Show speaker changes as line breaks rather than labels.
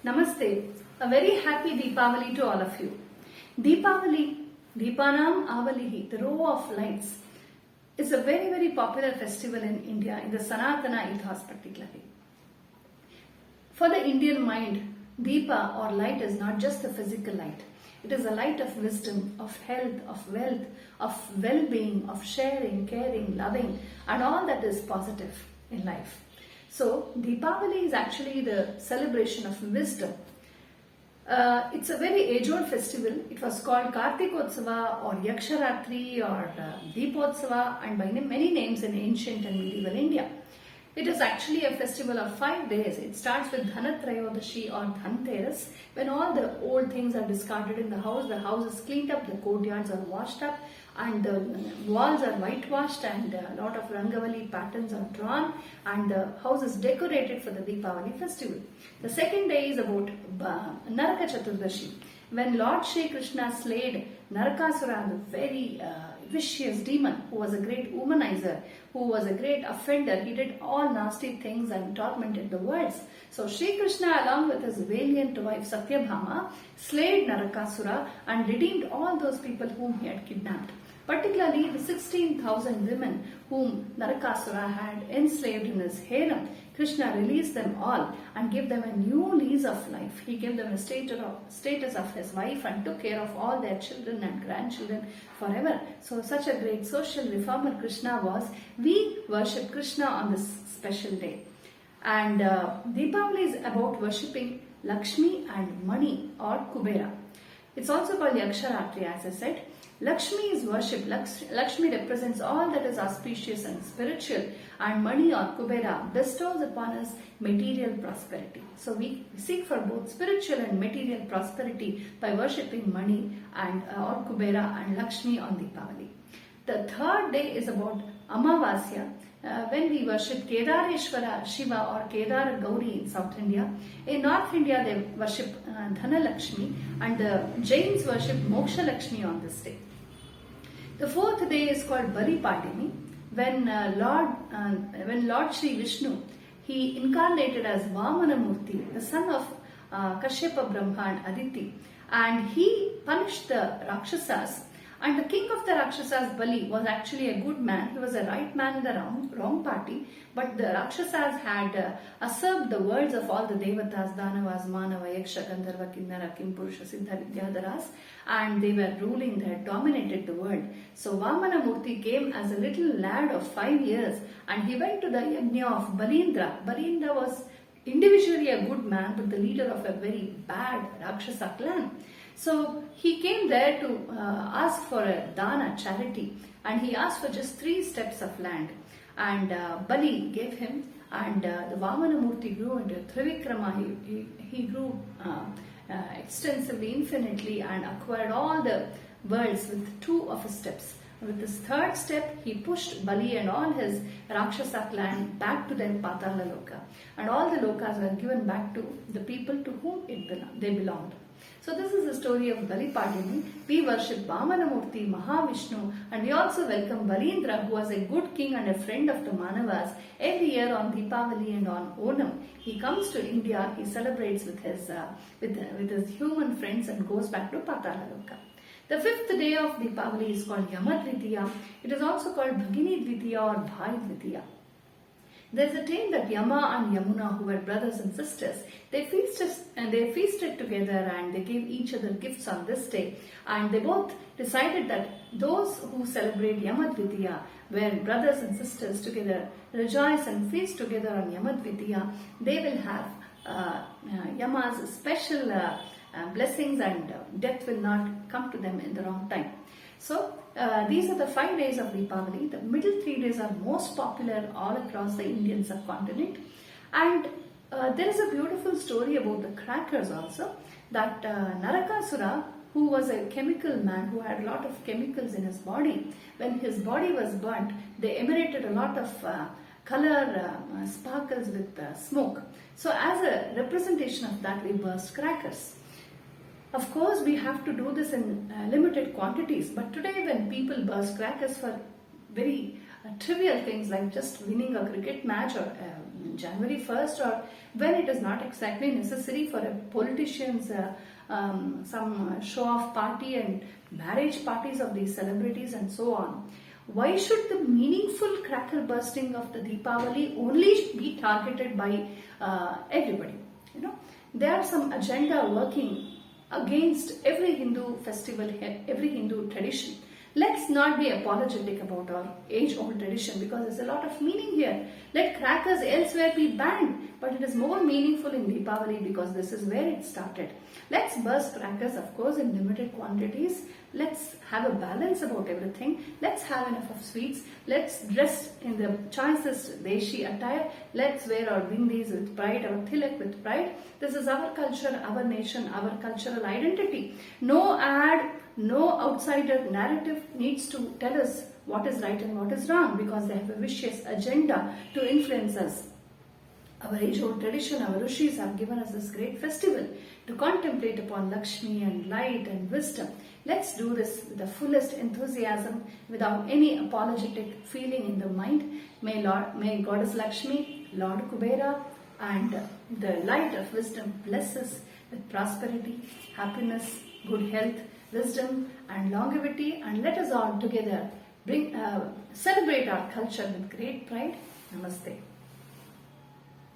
Namaste. A very happy Deepawali to all of you. Deepawali, Deepanam Avalihi, the row of lights, is a very popular festival in India, in the Sanatana ethos particularly. For the Indian mind, Deepa or light is not just a physical light. It is a light of wisdom, of health, of wealth, of well-being, of sharing, caring, loving, and all that is positive in life. So, Deepawali is actually the celebration of wisdom. It's a very age-old festival. It was called Kartikotsava or Yaksharathi or Deepotsava and by many names in ancient and medieval India. It is actually a festival of 5 days. It starts with Dhanatrayodashi or Dhanteras, when all the old things are discarded in the house is cleaned up, the courtyards are washed up, and the walls are whitewashed, and a lot of Rangavali patterns are drawn, and the house is decorated for the Deepawali festival. The second day is about Naraka Chaturdashi, when Lord Shri Krishna slayed Narakasura, the very vicious demon who was a great womanizer, who was a great offender. He did all nasty things and tormented the worlds. So Shri Krishna, along with his valiant wife Satyabhama, slayed Narakasura and redeemed all those people whom he had kidnapped. Particularly the 16,000 women whom Narakasura had enslaved in his harem. Krishna released them all and gave them a new lease of life. He gave them a status of his wife and took care of all their children and grandchildren forever. So such a great social reformer Krishna was. We worship Krishna on this special day. And Deepawali is about worshipping Lakshmi and Mani or Kubera. It's also called Yaksharatri, as I said. Lakshmi is worshipped. Lakshmi represents all that is auspicious and spiritual, and Mani or Kubera bestows upon us material prosperity. So we seek for both spiritual and material prosperity by worshipping Mani and or Kubera and Lakshmi on Deepawali. The third day is about Amavasya, when we worship Kedareshwara Shiva or Kedara Gauri in South India. In North India they worship Dhanalakshmi, and the Jains worship Moksha Lakshmi on this day. The fourth day is called Bali Padimi, when Lord Shri Vishnu, he incarnated as Vamanamurti, the son of Kashyapa Brahma and Aditi, and he punished the Rakshasas. And the king of the Rakshasas, Bali, was actually a good man. He was a right man in the wrong party. But the Rakshasas had usurped the words of all the Devatas, Danavas, Manava, Yaksha, Gandharva, Kinnara, Kimpurusha, Siddha, Vidyadharas. And they were ruling, they had dominated the world. So Vamanamurti came as a little lad of 5 years and he went to the yajna of Balindra. Balindra was individually a good man but the leader of a very bad Rakshasa clan. So he came there to ask for a dana, charity, and he asked for just 3 steps of land. And Bali gave him, and the Vamanamurti grew into Trivikrama. He grew extensively, infinitely, and acquired all the worlds with 2 of his steps. With this 3rd step, he pushed Bali and all his Rakshasa clan back to their Patala Loka. And all the Lokas were given back to the people to whom they belonged. So this is the story of Bali Padimi. We worship Vamanamurti, Mahavishnu, and we also welcome Balindra, who was a good king and a friend of the Manavas. Every year on Deepawali and on Onam, he comes to India, he celebrates with his human friends and goes back to Patala Loka. The 5th day of Deepawali is called Yamadvitiya. It is also called Bhagini Dvitiya or Bhai Dvitiya. There is a tale that Yama and Yamuna, who were brothers and sisters, they feasted together and they gave each other gifts on this day. And they both decided that those who celebrate Yamadvitiya, where brothers and sisters together rejoice and feast together on Yamadvitiya, they will have Yama's special blessings and death will not come to them in the wrong time. So these are the 5 days of Deepawali. The middle 3 days are most popular all across the Indian subcontinent. And there is a beautiful story about the crackers also, that Narakasura, who was a chemical man who had a lot of chemicals in his body, when his body was burnt, they emanated a lot of color sparkles with smoke. So as a representation of that, we burst crackers. Of course, we have to do this in limited quantities, but today when people burst crackers for very trivial things like just winning a cricket match or January 1st, or when it is not exactly necessary for a politician's some show-off party and marriage parties of these celebrities and so on. Why should the meaningful cracker bursting of the Deepawali only be targeted by everybody? You know, there are some agenda working against every Hindu festival, every Hindu tradition. Let's not be apologetic about our age-old tradition, because there's a lot of meaning here. Let crackers elsewhere be banned, but it is more meaningful in Deepawali because this is where it started. Let's burst crackers, of course, in limited quantities. Let's have a balance about everything. Let's have enough of sweets. Let's dress in the choicest Deshi attire. Let's wear our bindis with pride, our tilak with pride. This is our culture, our nation, our cultural identity. No ad, no outsider narrative needs to tell us what is right and what is wrong, because they have a vicious agenda to influence us. Our age-old tradition, our rishis have given us this great festival to contemplate upon Lakshmi and light and wisdom. Let's do this with the fullest enthusiasm, without any apologetic feeling in the mind. May Goddess Lakshmi, Lord Kubera, and the light of wisdom bless us with prosperity, happiness, good health, wisdom and longevity, and let us all together celebrate our culture with great pride. Namaste.